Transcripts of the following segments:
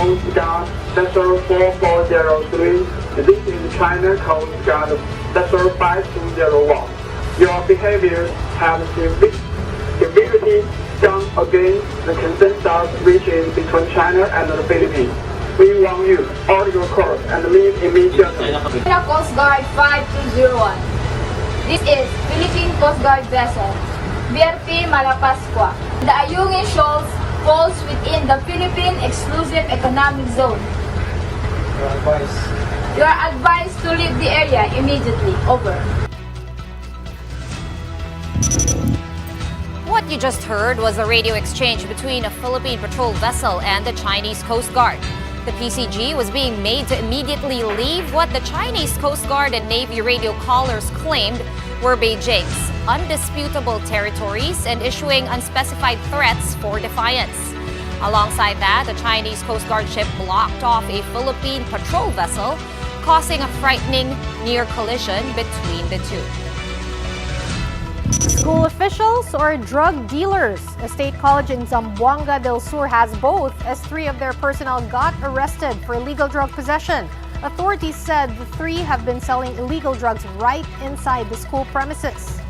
Coast Guard Vessel 4403. This is China Coast Guard Vessel 5201. Your behavior has severely gone against the consensus reached between China and the Philippines. We want you, all your course, and leave immediately. China Coast Guard 5201. This is Philippine Coast Guard vessel, BRP Malapascua. The Ayungin Shoals falls within the Philippine Exclusive Economic Zone. You are advised to leave the area immediately. Over. What you just heard was a radio exchange between a Philippine patrol vessel and the Chinese Coast Guard. The PCG was being made to immediately leave what the Chinese Coast Guard and Navy radio callers claimed were Beijing's undisputable territories and issuing unspecified threats for defiance. Alongside that, the Chinese Coast Guard ship blocked off a Philippine patrol vessel, causing a frightening near collision between the two. School officials or drug dealers? A state college in Zamboanga del Sur has both, as 3 of their personnel got arrested for illegal drug possession. Authorities said the 3 have been selling illegal drugs right inside the school premises.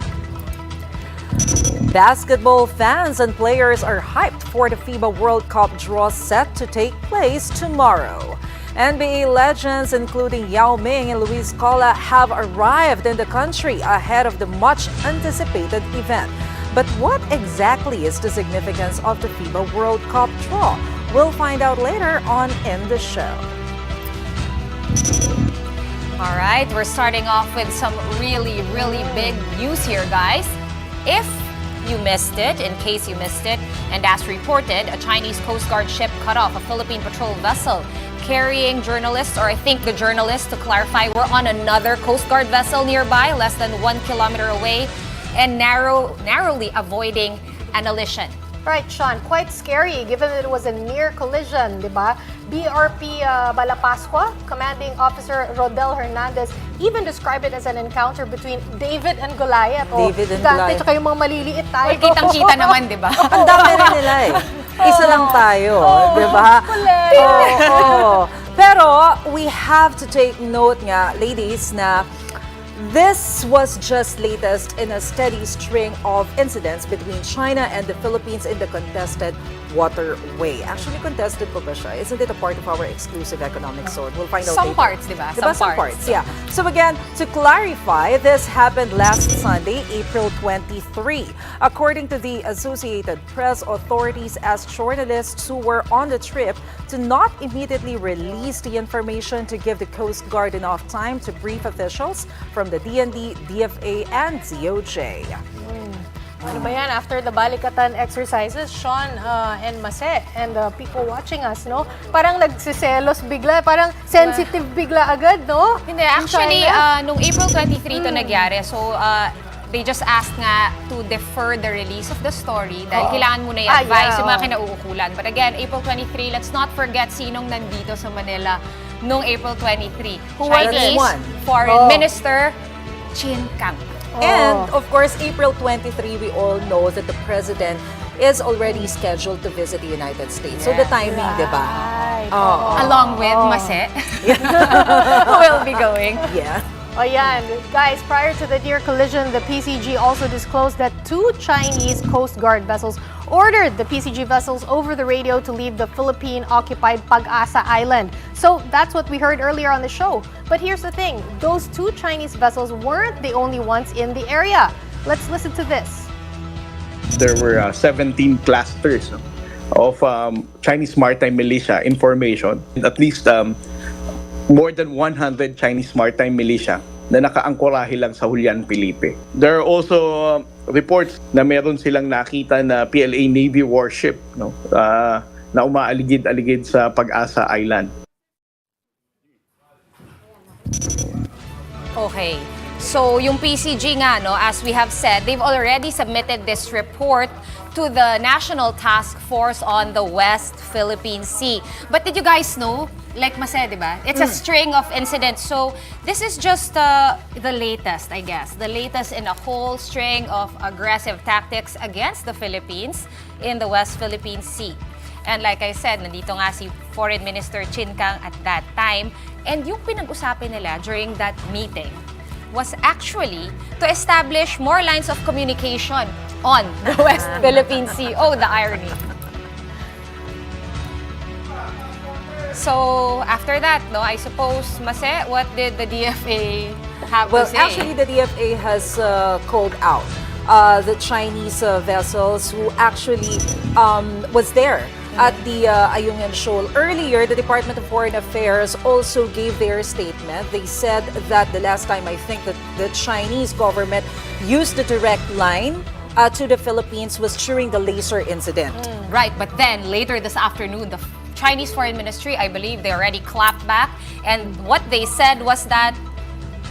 Basketball fans and players are hyped for the FIBA World Cup draw set to take place tomorrow. NBA legends including Yao Ming and Luis Scola have arrived in the country ahead of the much-anticipated event. But what exactly is the significance of the FIBA World Cup draw? We'll find out later on in the show. All right, we're starting off with some really big news here, guys. If you missed it, in case you missed it, and as reported, a Chinese Coast Guard ship cut off a Philippine patrol vessel carrying journalists, or I think the journalists, to clarify, were on another Coast Guard vessel nearby, less than 1 kilometer away, and narrowly avoiding an elision. Right, Sean, quite scary given that it was a near collision, di ba? BRP Balapascua, Commanding Officer Rodel Hernandez, even described it as an encounter between David and Goliath. David and Goliath. Tsaka yung mga maliliit tayo. Well, kitang-kita naman, di ba? Ang dami rin nila eh. Isa lang tayo, di ba? Pero we have to take note nga, ladies, na this was just latest in a steady string of incidents between China and the Philippines in the contested waterway. Actually, contested pa ba siya? Isn't it a part of our exclusive economic zone? We'll find out Some later. parts, di ba? Some parts, yeah. So again, to clarify, this happened last Sunday, April 23. According to the Associated Press, authorities asked journalists who were on the trip to not immediately release the information to give the Coast Guard enough time to brief officials from the DND, DFA, and DOJ. Ano ba yan? After the Balikatan exercises, Sean and Mase and the people watching us, no? Parang nagsiselos bigla, parang sensitive bigla agad, no? Hindi, actually, nung April 23 to nagyari, so they just asked nga to defer the release of the story dahil kailangan muna i-advise yung mga kinauukulan. But again, April 23, let's not forget sinong nandito sa Manila nung April 23. Chinese Foreign Minister Chin Kang. And of course, April 23, we all know that the president is already scheduled to visit the United States. So the timing, di ba? Along with Mase, who will be going. Yeah. Oh, yan. Guys, prior to the near collision, the PCG also disclosed that 2 Chinese Coast Guard vessels ordered the PCG vessels over the radio to leave the Philippine-occupied Pag-asa Island. So that's what we heard earlier on the show. But here's the thing, those 2 Chinese vessels weren't the only ones in the area. Let's listen to this. There were 17 clusters of Chinese maritime militia information. At least more than 100 Chinese maritime militia na nakaangkorahe lang sa Julian Felipe. There are also reports na meron silang nakita na PLA Navy warship, no, na umaaligid-aligid sa Pag-asa Island. Okay. So yung PCG nga, no, as we have said, they've already submitted this report to the National Task Force on the West Philippine Sea. But did you guys know, like Mase, di ba? It's a string of incidents. So this is just the latest, I guess. The latest in a whole string of aggressive tactics against the Philippines in the West Philippine Sea. And like I said, nandito nga si Foreign Minister Chin Kang at that time. And yung pinag-usapan nila during that meeting was actually to establish more lines of communication on the West Philippine Sea. Oh, the irony. So, after that, no, I suppose, Mase, what did the DFA have Well, to say? actually, the DFA has called out the Chinese vessels who actually was there at the Ayungin Shoal. Earlier, the Department of Foreign Affairs also gave their statement. They said that the last time, I think, that the Chinese government used the direct line to the Philippines was during the laser incident. Right, but then later this afternoon, the Chinese Foreign Ministry, I believe, they already clapped back. And what they said was that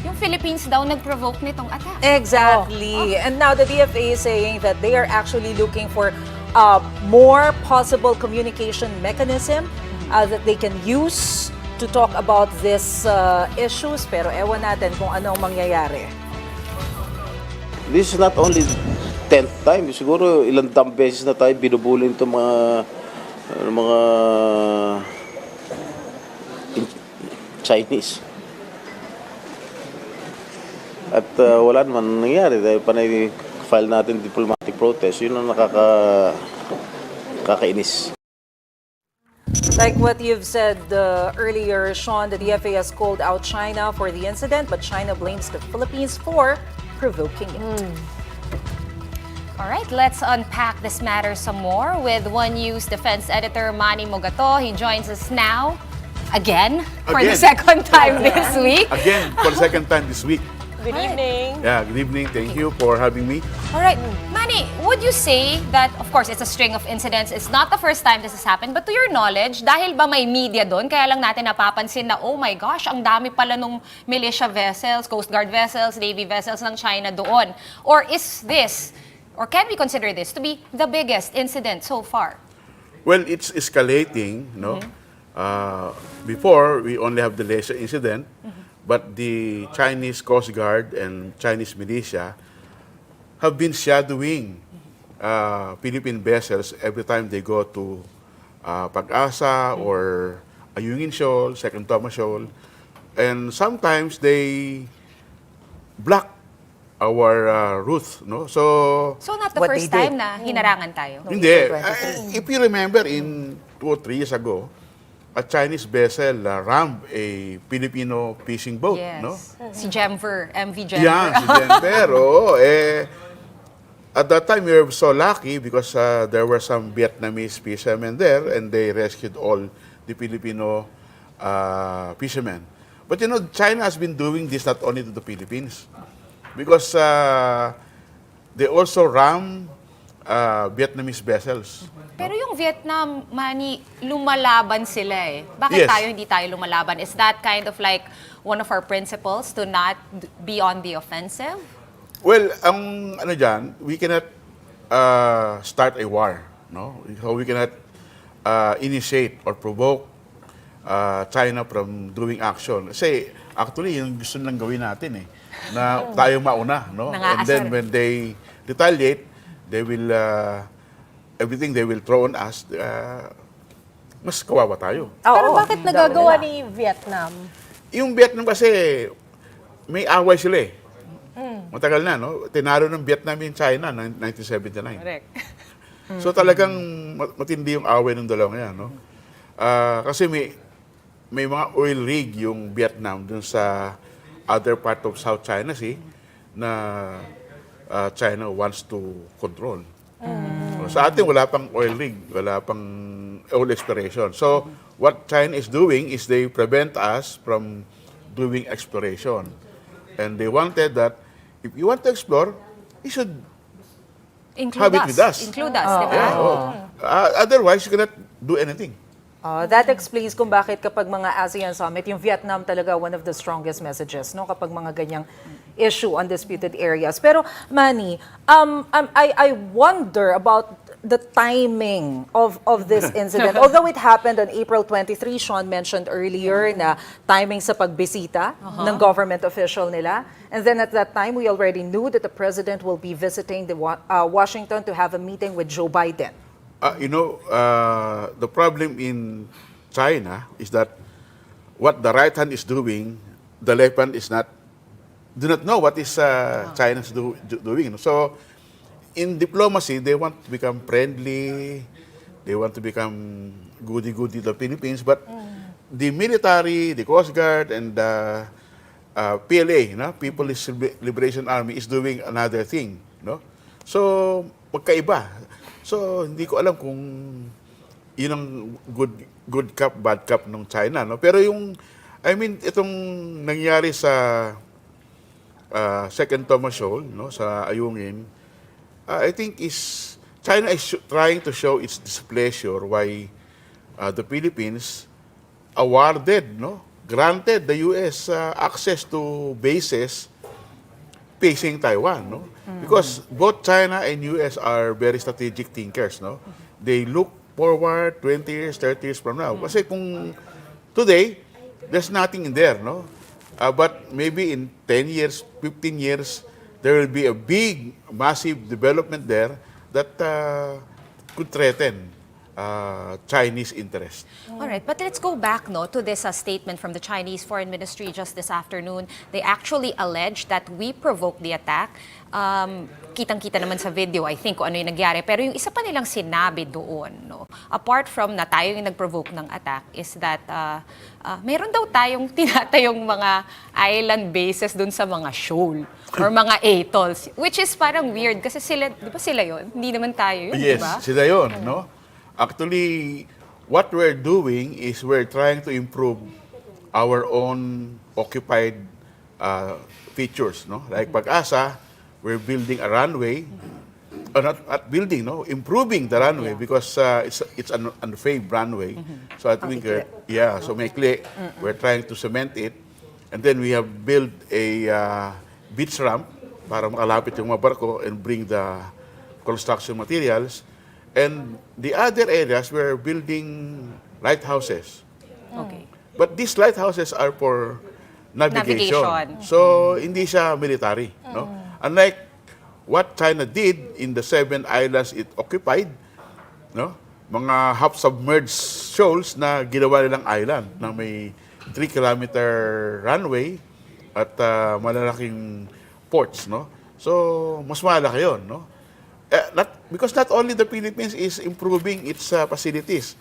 yung Philippines daw nag-provoke nitong attack. Exactly. And now the DFA is saying that they are actually looking for more possible communication mechanism that they can use to talk about these issues. Pero ewan natin kung anong mangyayari. This is not only 10th time. Siguro ilang daang beses na tayo binubulin itong mga Chinese. At wala naman nangyari dahil panay file natin diplomatic protest. Yun ang nakakainis. Like what you've said earlier, Sean, the DFA has called out China for the incident, but China blames the Philippines for provoking it. All right, let's unpack this matter some more with One News defense editor Manny Mogato. He joins us now again for the second time this week. Again, for the second time this week. Good evening. Yeah, good evening. Thank you for having me. All right, Manny, would you say that, of course, it's a string of incidents. It's not the first time this has happened, but to your knowledge, dahil ba may media doon, kaya lang natin napapansin na, oh my gosh, ang dami pala nung militia vessels, Coast Guard vessels, Navy vessels ng China doon? Or is this, or can we consider this to be the biggest incident so far? Well, it's escalating, no? Before, we only have the leisure incident, but the Chinese Coast Guard and Chinese militia have been shadowing Philippine vessels every time they go to Pag-asa or Ayungin Shoal, Second Thomas Shoal. And sometimes they block our route, no? So not the What first they did. time na hinarangan tayo. hindi. 23. If you remember, in 2 or 3 years ago, a Chinese vessel rammed a Filipino fishing boat, Yes. no? Si Jemver, MV Jemver. Yeah, si Jen. Pero, at that time, we were so lucky because there were some Vietnamese fishermen there and they rescued all the Filipino fishermen. But you know, China has been doing this not only to the Philippines because they also ram Vietnamese vessels. Pero yung Vietnam, Manny, lumalaban sila eh. Bakit Yes. tayo hindi tayo lumalaban? Is that kind of like one of our principles to not be on the offensive? Well, ang ano dyan, we cannot start a war, no? So we cannot initiate or provoke China from doing action. Kasi actually, yung gusto nilang gawin natin eh, na tayo mauna, no? And then when they retaliate, they will, everything they will throw on us, mas kawawa tayo. Pero bakit nagagawa ni Vietnam? Yung Vietnam kasi, may away sila eh. Matagal na, no? Tinalo ng Vietnam yung China ng 1979. Correct. So talagang matindi yung away ng dalawang yan, no? Kasi may mga oil rig yung Vietnam dun sa other part of South China Sea na China wants to control. Sa atin, wala pang oil rig, wala pang oil exploration. So, what China is doing is they prevent us from doing exploration. And they wanted that, if you want to explore, you should have it with us. Include us, di ba? Yeah, otherwise, you cannot do anything. That explains kung bakit kapag mga ASEAN Summit, yung Vietnam talaga one of the strongest messages, no? Kapag mga ganyang issue, undisputed areas. Pero, Manny, I wonder about the timing of this incident. Although it happened on April 23, Sean mentioned earlier na timing sa pagbisita ng government official nila. And then at that time, we already knew that the president will be visiting the Washington to have a meeting with Joe Biden. The problem in China is that what the right hand is doing, the left hand do not know what is China's doing. So, in diplomacy, they want to become friendly, they want to become goody-goody to the Philippines, but the military, the Coast Guard, and the PLA, People's Liberation Army, is doing another thing. So, magkaiba. So, hindi ko alam kung yun ang good cup, bad cup ng China. Pero itong nangyari sa Second Thomas Shoal, sa Ayungin, I think China is trying to show its displeasure why the Philippines granted the U.S. access to bases facing Taiwan, Because both China and U.S. are very strategic thinkers, They look forward 20 years, 30 years from now. Kasi kung today, there's nothing in there, but maybe in 10 years, 15 years, there will be a big, massive development there that could threaten Chinese interest. All right, but let's go back to this statement from the Chinese Foreign Ministry just this afternoon. They actually alleged that we provoked the attack. Kitang-kita naman sa video, I think, kung ano yung nangyari. Pero yung isa pa nilang sinabi doon, apart from na tayo yung nag-provoke ng attack, is that meron daw tayong tinatayong mga island bases doon sa mga shoal or mga atolls, which is parang weird kasi sila, di ba sila yun? Hindi naman tayo yun, di Yes, ba? sila yun, Actually, what we're doing is we're trying to improve our own occupied features, Like Pag-asa, we're building a runway, not building, improving the runway because it's an unpaved runway. So I think, so maikli, we're trying to cement it, and then we have built a beach ramp para makalapit yung mga barko and bring the construction materials. And the other areas, we're building lighthouses. Okay. But these lighthouses are for navigation. So, hindi siya military. Unlike what China did in the 7 islands it occupied, mga half-submerged shoals na ginawa nilang island na may 3-kilometer runway at malalaking ports. So, mas malaki yun. Because not only the Philippines is improving its facilities.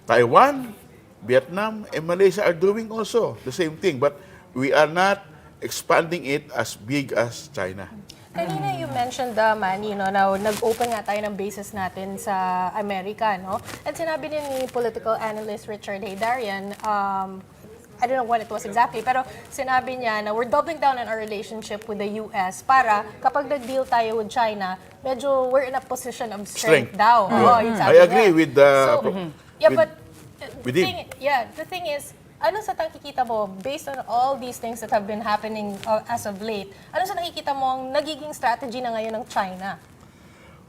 Taiwan, Vietnam, and Malaysia are doing also the same thing. But we are not expanding it as big as China. Kanina you mentioned, Manny, na nag-open nga tayo ng bases natin sa Amerika, And sinabi din ni political analyst Richard Haydarian, I don't know what it was exactly, pero sinabi niya na we're doubling down on our relationship with the US para kapag nag-deal tayo with China, medyo we're in a position of strength daw. Yun sabi I agree niya. with the... The thing is, ano sa nakikita mo, based on all these things that have been happening as of late, ano sa nakikita mo ang nagiging strategy na ngayon ng China?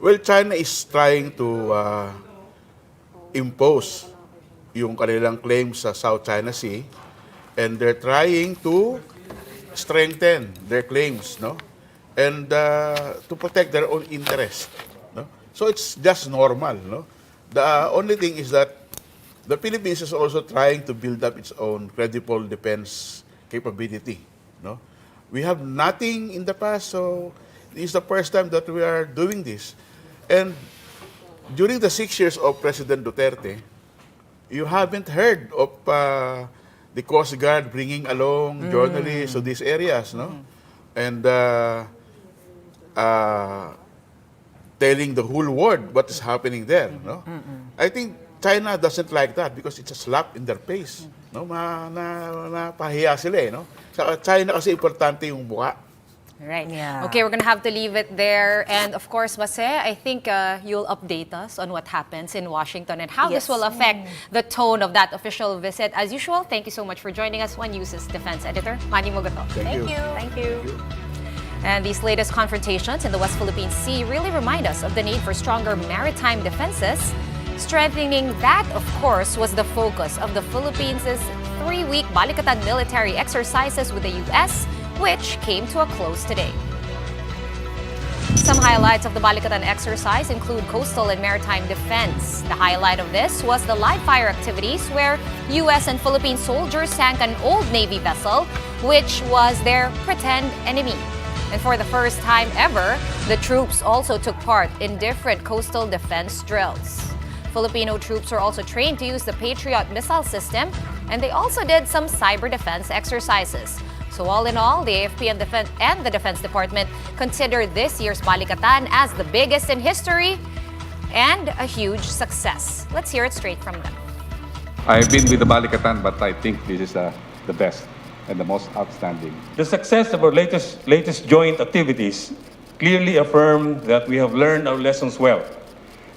Well, China is trying to impose yung kanilang claims sa South China Sea, and they're trying to strengthen their claims, and to protect their own interest. So it's just normal. The only thing is that the Philippines is also trying to build up its own credible defense capability. We have nothing in the past, so this is the first time that we are doing this. And during the 6 years of President Duterte, you haven't heard of the Coast Guard bringing along journalists to these areas, and telling the whole world what is happening there. I think China doesn't like that because it's a slap in their face. Napahiya sila Sa China kasi importante yung buka. Right. Yeah. Okay, we're going to have to leave it there. And of course, Mase, I think you'll update us on what happens in Washington and how this will affect the tone of that official visit. As usual, thank you so much for joining us. One News's defense editor, Manny Mogato. Thank you. Thank you. And these latest confrontations in the West Philippine Sea really remind us of the need for stronger maritime defenses. Strengthening that, of course, was the focus of the Philippines' 3-week Balikatan military exercises with the U.S., which came to a close today. Some highlights of the Balikatan exercise include coastal and maritime defense. The highlight of this was the live fire activities where U.S. and Philippine soldiers sank an old Navy vessel, which was their pretend enemy. And for the first time ever, the troops also took part in different coastal defense drills. Filipino troops were also trained to use the Patriot missile system, and they also did some cyber defense exercises. So all in all, the AFP and the Defense Department consider this year's Balikatan as the biggest in history and a huge success. Let's hear it straight from them. I've been with the Balikatan, but I think this is the best and the most outstanding. The success of our latest joint activities clearly affirm that we have learned our lessons well,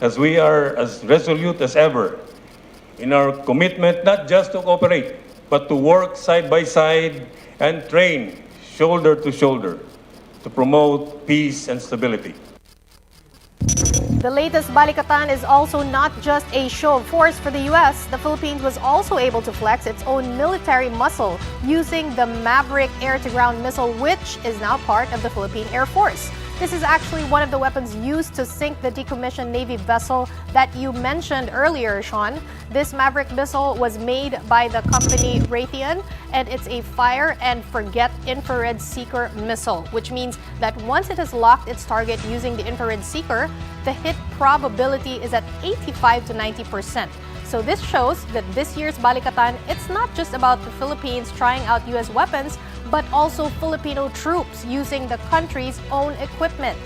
as we are as resolute as ever in our commitment not just to cooperate, but to work side by side and train shoulder to shoulder to promote peace and stability. The latest Balikatan is also not just a show of force for the U.S. The Philippines was also able to flex its own military muscle using the Maverick air-to-ground missile, which is now part of the Philippine Air Force. This is actually one of the weapons used to sink the decommissioned Navy vessel that you mentioned earlier, Sean. This Maverick missile was made by the company Raytheon, and it's a fire and forget infrared seeker missile, which means that once it has locked its target using the infrared seeker, the hit probability is at 85 to 90%. So this shows that this year's Balikatan, it's not just about the Philippines trying out U.S. weapons, but also Filipino troops using the country's own equipment.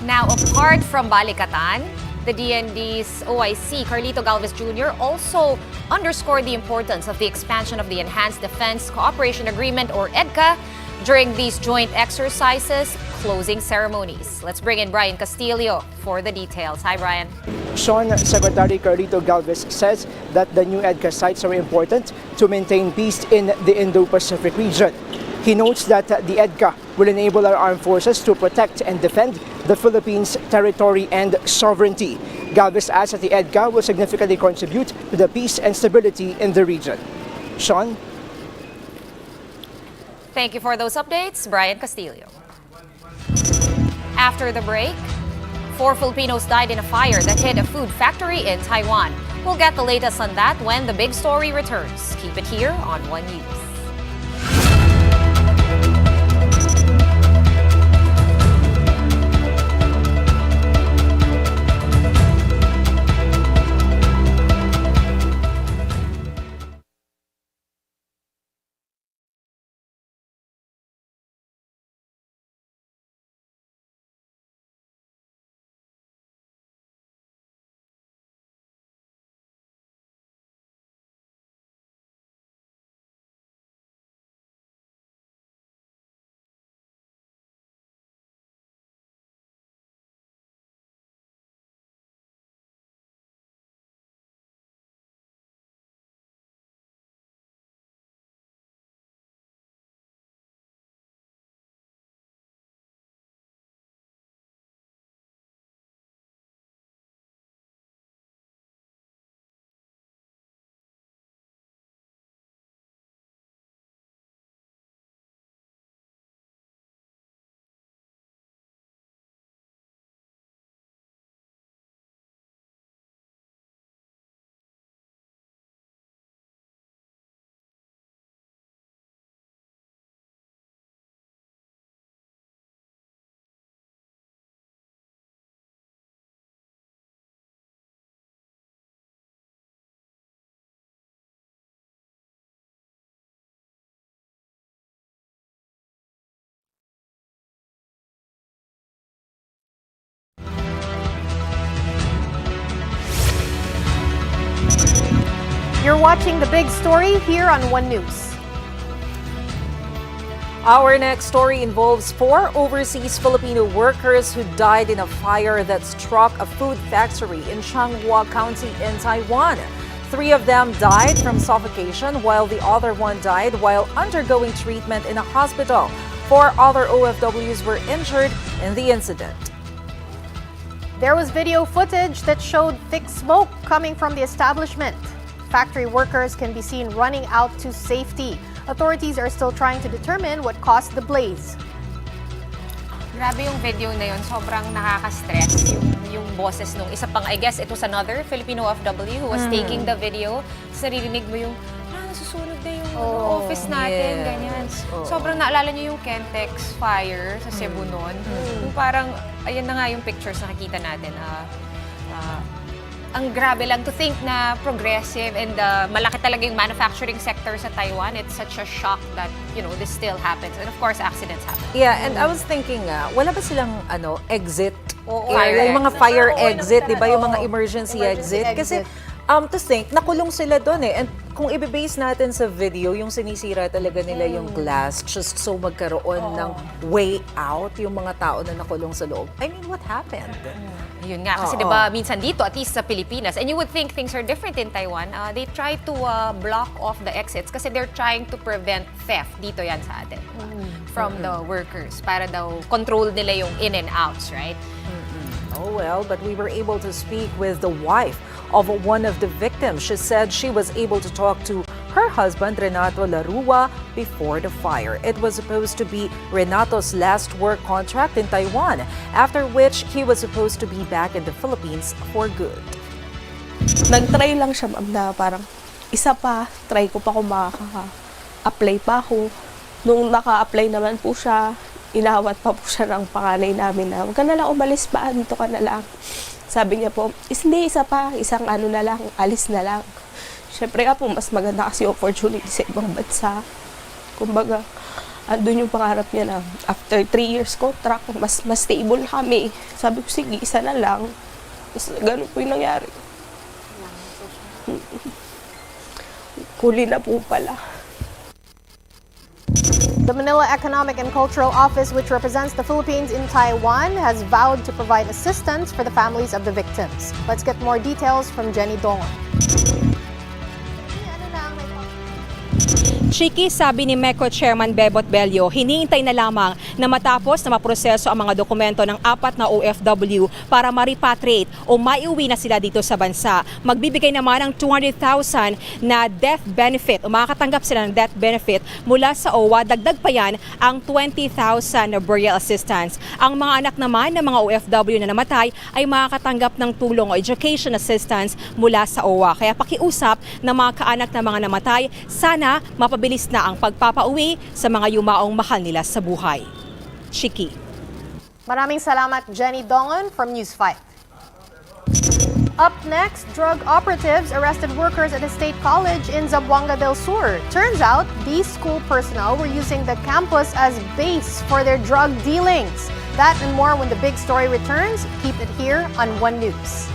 Now, apart from Balikatan, the DND's OIC, Carlito Galvez Jr., also underscored the importance of the expansion of the Enhanced Defense Cooperation Agreement, or EDCA, during these joint exercises closing ceremonies. Let's bring in Brian Castillo for the details. Hi, Brian. Sean, Secretary Carlito Galvez says that the new EDCA sites are important to maintain peace in the Indo-Pacific region. He notes that the EDCA will enable our armed forces to protect and defend the Philippines' territory and sovereignty. Galvez adds that the EDCA will significantly contribute to the peace and stability in the region. Sean? Thank you for those updates, Brian Castillo. After the break, 4 Filipinos died in a fire that hit a food factory in Taiwan. We'll get the latest on that when the big story returns. Keep it here on One News. You're watching the big story here on One News. Our next story involves 4 overseas Filipino workers who died in a fire that struck a food factory in Changhua County in Taiwan. 3 of them died from suffocation, while the other one died while undergoing treatment in a hospital. 4 other OFWs were injured in the incident. There was video footage that showed thick smoke coming from the establishment. Factory workers can be seen running out to safety. Authorities are still trying to determine what caused the blaze. Grabe yung video na yun. Sobrang nakaka-stress yung boses nung isa pang, I guess it was another Filipino OFW who was taking the video. Tapos naririnig mo yung, nasusunog na yung office natin, ganyan. Sobrang naalala niyo yung Kentex fire sa Cebu noon. Yung parang, ayan na nga yung pictures nakikita natin. Ang grabe lang to think na progressive and malaki talaga yung manufacturing sector sa Taiwan. It's such a shock that, this still happens. And of course, accidents happen. Yeah, and I was thinking, wala ba silang exit? Fire Yung mga fire exit, di ba? Yung mga emergency exit. Kasi, to think, nakulong sila doon eh. And kung i-base natin sa video, yung sinisira talaga nila yung glass just so magkaroon ng way out yung mga tao na nakulong sa loob. I mean, what happened? Yun nga, kasi diba, minsan dito, at least sa Pilipinas, and you would think things are different in Taiwan, they try to block off the exits kasi they're trying to prevent theft. Dito yan sa atin. From the workers. Para daw control nila yung in and outs, right? Oh well, but we were able to speak with the wife of one of the victims. She said she was able to talk to her husband, Renato Larua, before the fire. It was supposed to be Renato's last work contract in Taiwan, after which he was supposed to be back in the Philippines for good. Nag-try lang siya, ma'am, na parang isa pa, try ko pa kung makaka-apply pa ako. Nung naka-apply naman po siya, inawat pa po siya ng panganay namin na, huwag ka na lang umalis pa, dito ka na lang. Sabi niya po, hindi, isa pa, isang ano na lang, alis na lang. Siyempre nga po, mas maganda kasi opportunity sa ibang bansa. Kumbaga, andun yung pangarap niya na after 3 years contract, mas stable kami. Sabi ko, sige, isa na lang. Tapos ganun po yung nangyari. Huli na po pala. The Manila Economic and Cultural Office, which represents the Philippines in Taiwan, has vowed to provide assistance for the families of the victims. Let's get more details from Jenny Dongon. Chiki, sabi ni MECO Chairman Bebot Bello, hinihintay na lamang na matapos na maproseso ang mga dokumento ng 4 na OFW para ma-repatriate o maiuwi na sila dito sa bansa. Magbibigay naman ng 200,000 na death benefit o makakatanggap sila ng death benefit mula sa OWA. Dagdag pa yan ang 20,000 na burial assistance. Ang mga anak naman ng mga OFW na namatay ay makakatanggap ng tulong o education assistance mula sa OWA. Kaya pakiusap ng mga kaanak ng mga namatay, sana mapabilis na ang pagpapauwi sa mga yumaong mahal nila sa buhay. Chiki. Maraming salamat, Jenny Dongon from News 5. Up next, drug operatives arrested workers at a state college in Zamboanga del Sur. Turns out, these school personnel were using the campus as base for their drug dealings. That and more when the big story returns. Keep it here on One News.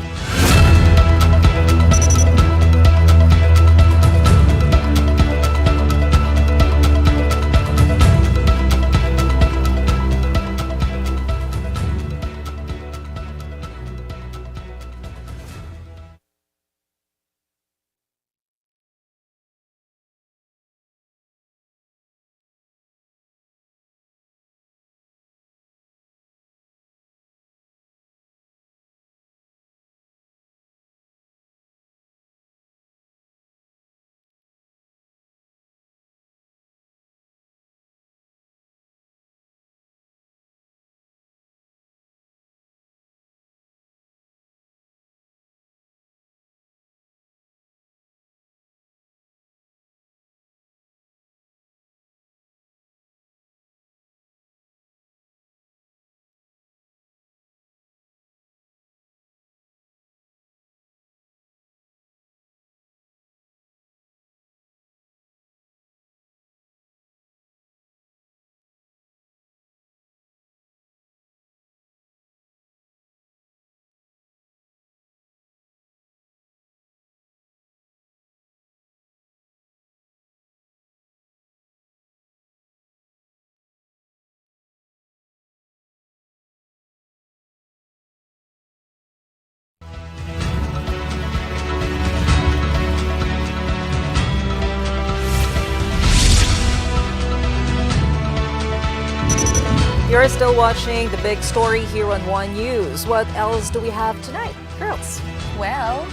You're still watching the big story here on One News. What else do we have tonight, girls? Well,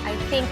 I think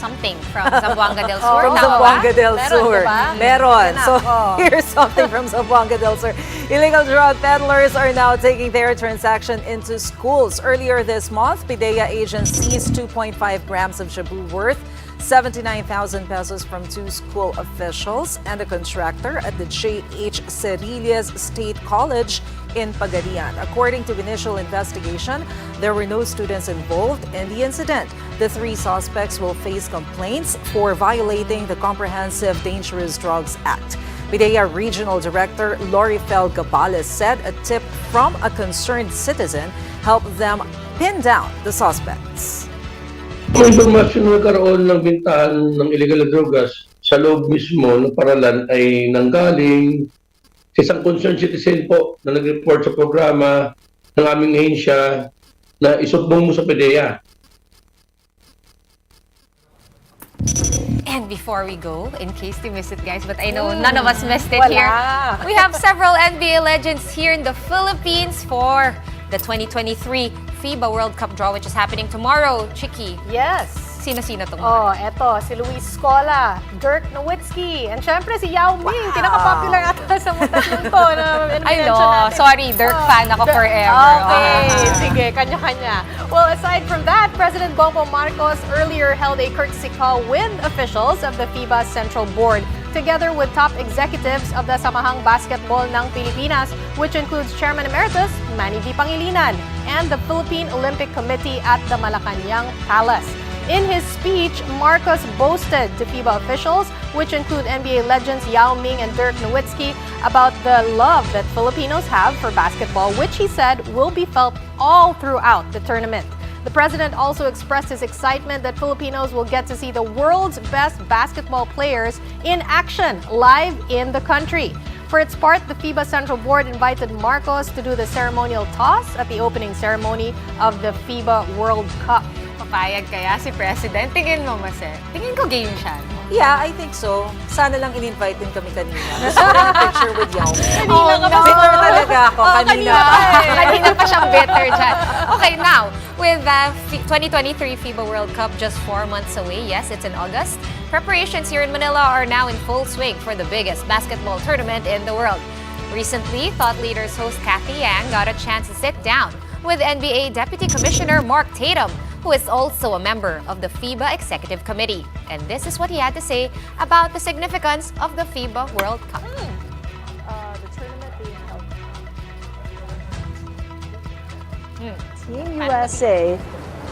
something from Zamboanga del Sur. From Tama ba? Zamboanga del Meron, Sur. diba? Meron. Ganap, So oh. here's something from Zamboanga del Sur. Illegal drug peddlers are now taking their transaction into schools. Earlier this month, PIDEA agents seized 2.5 grams of shabu worth 79,000 pesos from 2 school officials and a contractor at the J.H. Cerillas State College in Pagadian. According to initial investigation, there were no students involved in the incident. The 3 suspects will face complaints for violating the Comprehensive Dangerous Drugs Act. PIDEA Regional Director Lorifel Gabales said a tip from a concerned citizen helped them pin down the suspects. May impormasyon na nagkaroon ng bintahan ng illegal na drogas sa loob mismo ng paralan ay nanggaling sa isang concerned citizen po na nag-report sa programa ng aming ahensya na isumbong mo sa PIDEA. And before we go, in case you missed it, guys, but I know none of us missed it Wala. here. We have several NBA legends here in the Philippines for the 2023 FIBA World Cup draw, which is happening tomorrow. Chiki, Yes. sino-sino tong Oh, eto, si Luis Scola, Dirk Nowitzki, and syempre si Yao Ming. Pinaka-popular ata sa mga tatlong to na I mention know. natin. Sorry, Dirk fan ako forever. Okay, sige, kanya-kanya. Well, aside from that, President Bongbong Marcos earlier held a courtesy call with officials of the FIBA Central Board, together with top executives of the Samahang Basketball ng Pilipinas, which includes Chairman Emeritus Manny V. Pangilinan and the Philippine Olympic Committee at the Malacanang Palace. In his speech, Marcos boasted to FIBA officials, which include NBA legends Yao Ming and Dirk Nowitzki, about the love that Filipinos have for basketball, which he said will be felt all throughout the tournament. The president also expressed his excitement that Filipinos will get to see the world's best basketball players in action live in the country. For its part, the FIBA Central Board invited Marcos to do the ceremonial toss at the opening ceremony of the FIBA World Cup. Papayag kaya si President? Tingin mo, Mase? Tingin ko game siya. Yeah, I think so. Sana lang in-invite din kami kanina. Gusto ko yung picture with Yao. Oh, no. Bitter talaga ako kanina. Kanina pa siyang bitter dyan. Okay, now, with the 2023 FIBA World Cup just 4 months away, yes, it's in August, preparations here in Manila are now in full swing for the biggest basketball tournament in the world. Recently, Thought Leaders host Kathy Yang got a chance to sit down with NBA Deputy Commissioner Mark Tatum, who is also a member of the FIBA Executive Committee. And this is what he had to say about the significance of the FIBA World Cup. The tournament being held. Team USA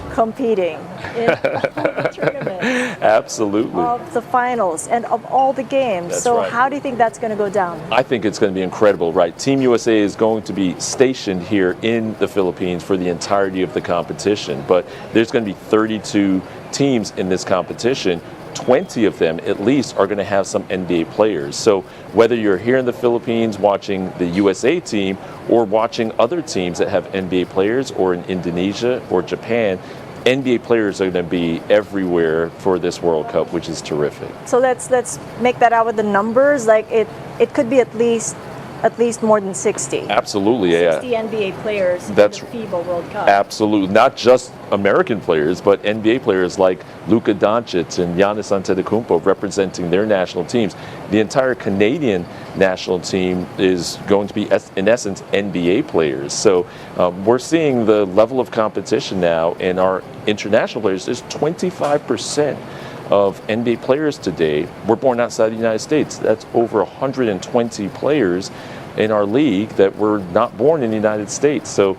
competing in the tournament Absolutely. of the finals and of all the games. That's so right. how do you think that's going to go down? I think it's going to be incredible, right? Team USA is going to be stationed here in the Philippines for the entirety of the competition, but there's going to be 32 teams in this competition. 20 of them at least are going to have some NBA players. So whether you're here in the Philippines watching the USA team or watching other teams that have NBA players, or in Indonesia or Japan, NBA players are going to be everywhere for this World Cup, which is terrific. So let's make that out with the numbers. Like it could be at least more than 60. Absolutely, yeah. 60 NBA players That's in the FIBA World Cup. Absolutely. Not just American players, but NBA players like Luka Doncic and Giannis Antetokounmpo representing their national teams. The entire Canadian national team is going to be, in essence, NBA players. So we're seeing the level of competition now in our international players. There's 25% of NBA players today were born outside the United States. That's over 120 players in our league that were not born in the United States. So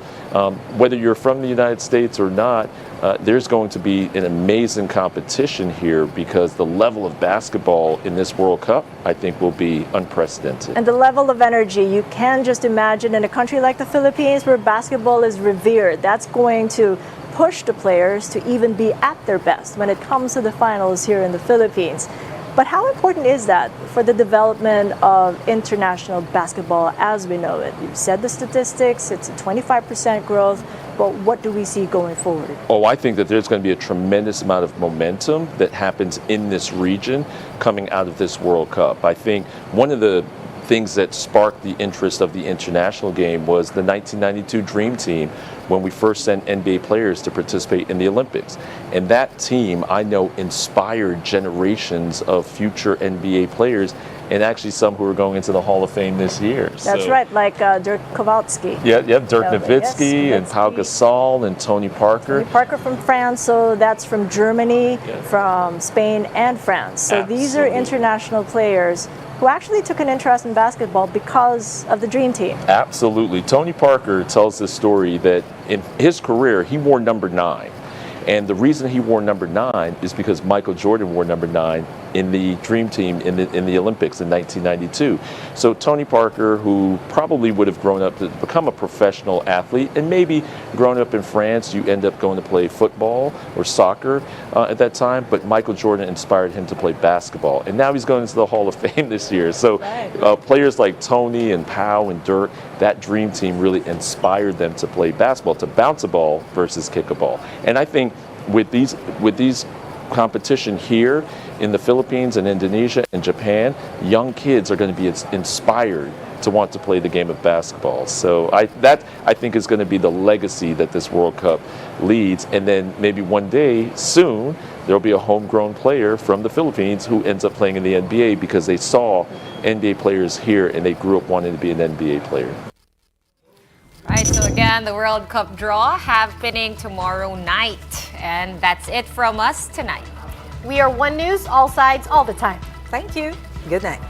whether you're from the United States or not, there's going to be an amazing competition here, because the level of basketball in this World Cup, I think, will be unprecedented. And the level of energy, you can just imagine in a country like the Philippines where basketball is revered, that's going to push the players to even be at their best when it comes to the finals here in the Philippines. But how important is that for the development of international basketball as we know it? You've said the statistics, it's a 25% growth, but what do we see going forward? Oh, I think that there's going to be a tremendous amount of momentum that happens in this region coming out of this World Cup. I think one of the things that sparked the interest of the international game was the 1992 Dream Team, when we first sent NBA players to participate in the Olympics. And that team, I know, inspired generations of future NBA players, and actually some who are going into the Hall of Fame this year. That's right, like Dirk Kowalski. Yeah, Dirk Nowitzki yes, and Pau Gasol and Tony Parker. Tony Parker from France, so that's from Germany, from Spain and France. So these are international players who actually took an interest in basketball because of the Dream Team. Absolutely. Tony Parker tells this story that in his career, he wore number 9. And the reason he wore number 9 is because Michael Jordan wore number 9 in the Dream Team in the Olympics in 1992. So Tony Parker, who probably would have grown up to become a professional athlete, and maybe grown up in France, you end up going to play football or soccer at that time, but Michael Jordan inspired him to play basketball. And now he's going into the Hall of Fame this year. So players like Tony and Pau and Dirk, that Dream Team really inspired them to play basketball, to bounce a ball versus kick a ball. And I think with these competition here in the Philippines and Indonesia and Japan, young kids are going to be inspired to want to play the game of basketball. So I think is going to be the legacy that this World Cup leads. And then maybe one day soon there'll be a homegrown player from the Philippines who ends up playing in the NBA because they saw NBA players here and they grew up wanting to be an NBA player. Right, so again, the World Cup draw happening tomorrow night. And that's it from us tonight. We are One News, all sides, all the time. Thank you. Good night.